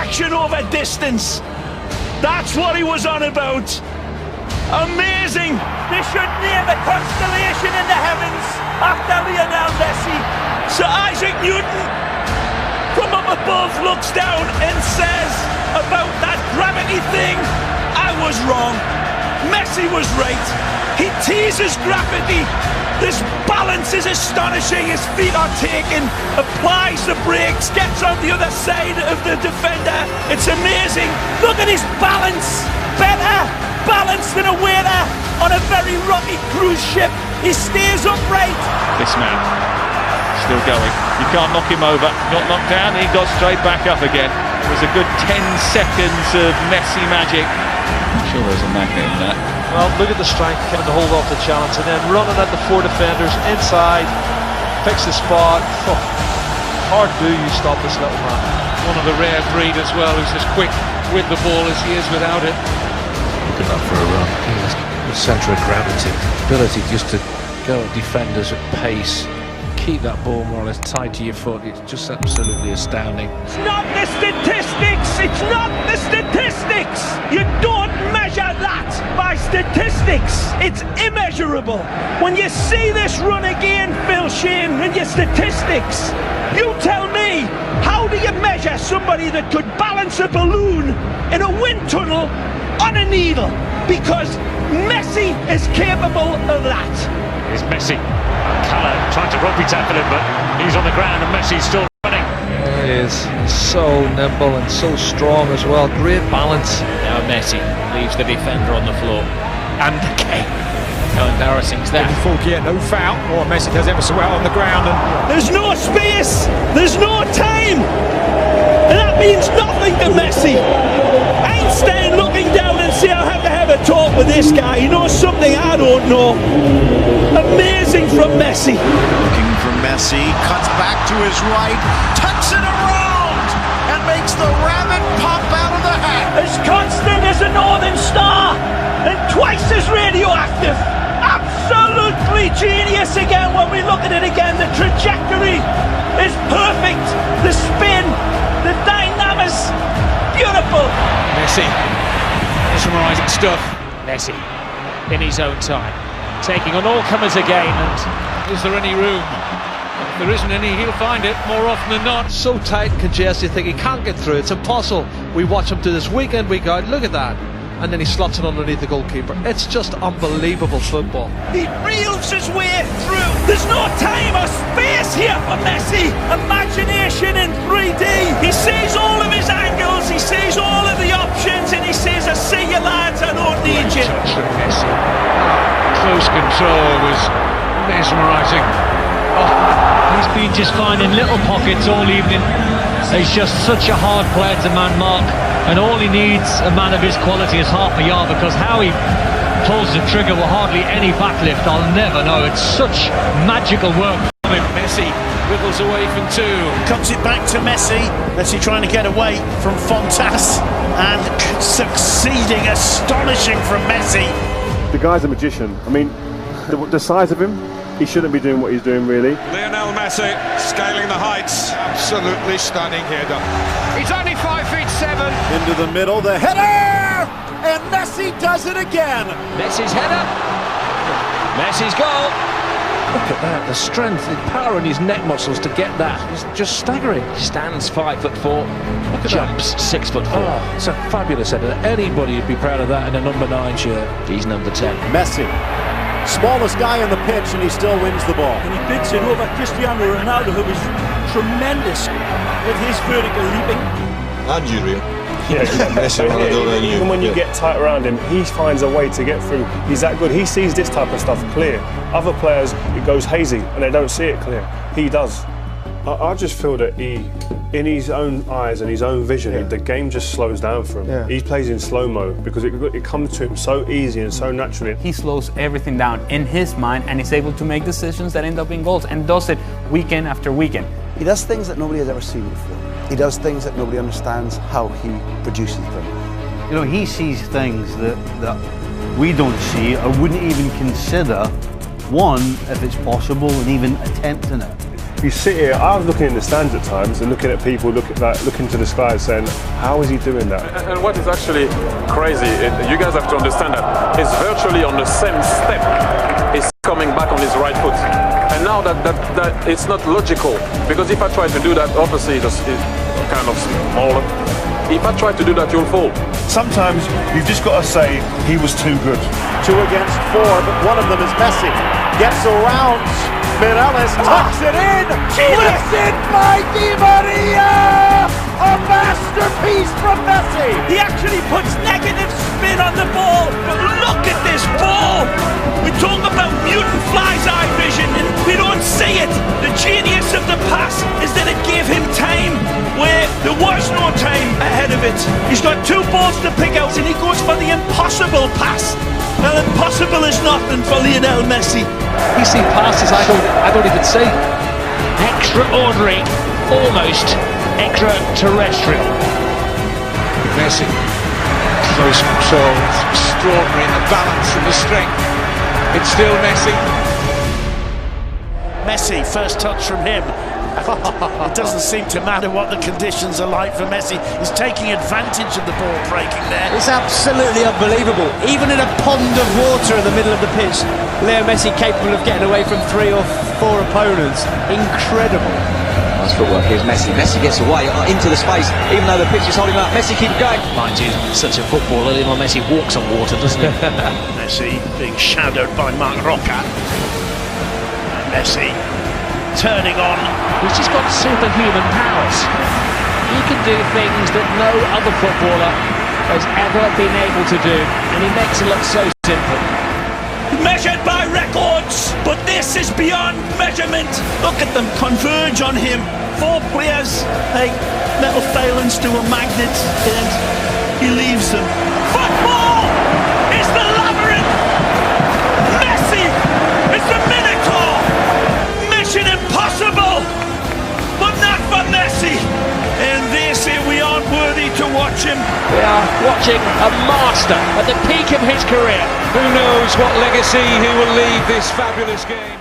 action over distance. That's what he was on about. Amazing. They should name a constellation in the heavens after Lionel Messi. Sir Isaac Newton from up above looks down and says about that gravity thing, I was wrong. Messi was right. He teases gravity. This balance is astonishing. His feet are taken, applies the brakes, gets on the other side of the defender. It's amazing. Look at his balance. Better balance than a waiter on a very rocky cruise ship. He stays upright. This man still going. You can't knock him over. Got knocked down, he got straight back up again. It was a good 10 seconds of Messi magic. I'm sure there's a magnet in that. Well, look at the strength, getting to hold off the challenge and then running at the 4 defenders inside, picks the spot. Oh, hard do you stop this little man. One of the rare breed as well, who's as quick with the ball as he is without it. Good enough for a run. The centre of gravity, ability just to go at defenders at pace, keep that ball more or less tied to your foot. It's just absolutely astounding. It's not the statistics. It's not the statistics. You don't measure that by statistics. It's immeasurable. When you see this run again, Phil Shane, in your statistics, you tell me, how do you measure somebody that could balance a balloon in a wind tunnel on a needle? Because Messi is capable of that. Here's Messi. Calla trying to rugby tackle him, but he's on the ground and Messi's still running. He is so nimble and so strong as well. Great balance. Now Messi leaves the defender on the floor. And the game. How embarrassing is that? No foul. Oh, Messi does ever so well on the ground. And there's no space. There's no time. And that means nothing to Messi. Einstein looking down and say, I have to have a talk with this guy. He knows something I don't know. Amazing from Messi. Looking for Messi, cuts back to his right, tucks it around, and makes the rabbit pop out of the hat. As constant as a northern star, and twice as radioactive. Absolutely genius again when we look at it again. The trajectory is perfect. The spin, the dynamics, beautiful. Messi, mesmerising stuff. Messi, in his own time, taking on all comers again. And is there any room? If there isn't any, he'll find it more often than not. So tight and congested, you think he can't get through. It's impossible. We watch him do this week in, week out. Look at that. And then he slots it underneath the goalkeeper. It's just unbelievable football. He reels his way through. There's no time or space here for Messi. Imagination in 3D. He sees all of his angles, he sees all of the options, and he says, I see you lads, I don't need you. Touch from Messi. Close control was mesmerising. He's been just finding little pockets all evening. He's just such a hard player to man mark. And all he needs, a man of his quality, is half a yard, because how he pulls the trigger with hardly any backlift, I'll never know. It's such magical work. Messi wiggles away from two. Comes it back to Messi. Messi trying to get away from Fontas and succeeding. Astonishing from Messi. The guy's a magician. I mean, the size of him, he shouldn't be doing what he's doing, really. Lionel Messi scaling the heights. Absolutely stunning header. He's only 5'7". Into the middle, the header! And Messi does it again. Messi's header. Messi's goal. Look at that, the strength, the power in his neck muscles to get that. It's just staggering. Stands 5'4". Look at jumps that. 6'4". Oh, it's a fabulous header. Anybody would be proud of that in a number 9 shirt. He's number 10. Messi. Smallest guy on the pitch, and he still wins the ball. And he bids it over Cristiano Ronaldo, who is tremendous with his vertical leaping. And you, Rio. Even when you get tight around him, he finds a way to get through. He's that good. He sees this type of stuff clear. Other players, it goes hazy and they don't see it clear. He does. I just feel that he, in his own eyes and his own vision, the game just slows down for him. He plays in slow-mo because it comes to him so easy and so naturally. He slows everything down in his mind and is able to make decisions that end up in goals, and does it weekend after weekend. He does things that nobody has ever seen before. He does things that nobody understands how he produces them. You know, he sees things that we don't see or wouldn't even consider, one, if it's possible, and even attempting it. you sit here, I was looking in the stands at times and looking at people looking to the sky saying, how is he doing that? And what is actually crazy, you guys have to understand that it's virtually on the same step. He's coming back on his right foot. And now that it's not logical, because if I try to do that, obviously it's kind of smaller. If I try to do that, you'll fall. Sometimes you've just got to say he was too good. 2 against 4, but one of them is Messi. Gets around, Mireles tucks it in. Listen by Di Maria! A masterpiece from Messi! He actually puts negative spin on the ball, but look at this ball! We talk about mutant fly's eye vision and we don't see it. The genius of the pass is that it gave him time where there was no time ahead of it. He's got 2 balls to pick out and he goes for the impossible pass. Well, impossible is nothing for Lionel Messi. You see passes I don't even see. Extraordinary, almost extraterrestrial. Messi, close control, extraordinary, the balance and the strength. It's still Messi. Messi, first touch from him. It doesn't seem to matter what the conditions are like for Messi. He's taking advantage of the ball breaking there. It's absolutely unbelievable. Even in a pond of water in the middle of the pitch, Leo Messi capable of getting away from 3 or 4 opponents. Incredible. Nice footwork. Here's Messi. Messi gets away into the space, even though the pitch is holding him up. Messi keeps going. Mind you, such a footballer, Lionel Messi walks on water, doesn't he? Messi being shadowed by Marc Roca. Messi turning on. He's just got superhuman powers. He can do things that no other footballer has ever been able to do, and he makes it look so simple. Measured by records, but this is beyond measurement. Look at them converge on him. 4 players, like little failings to a magnet, and he leaves them. Football is the labyrinth. Messi is the Minotaur. Mission impossible, but not for Messi. And they say we aren't worthy to watch him. We are watching a master at the peak of his career. Who knows what legacy he will leave this fabulous game?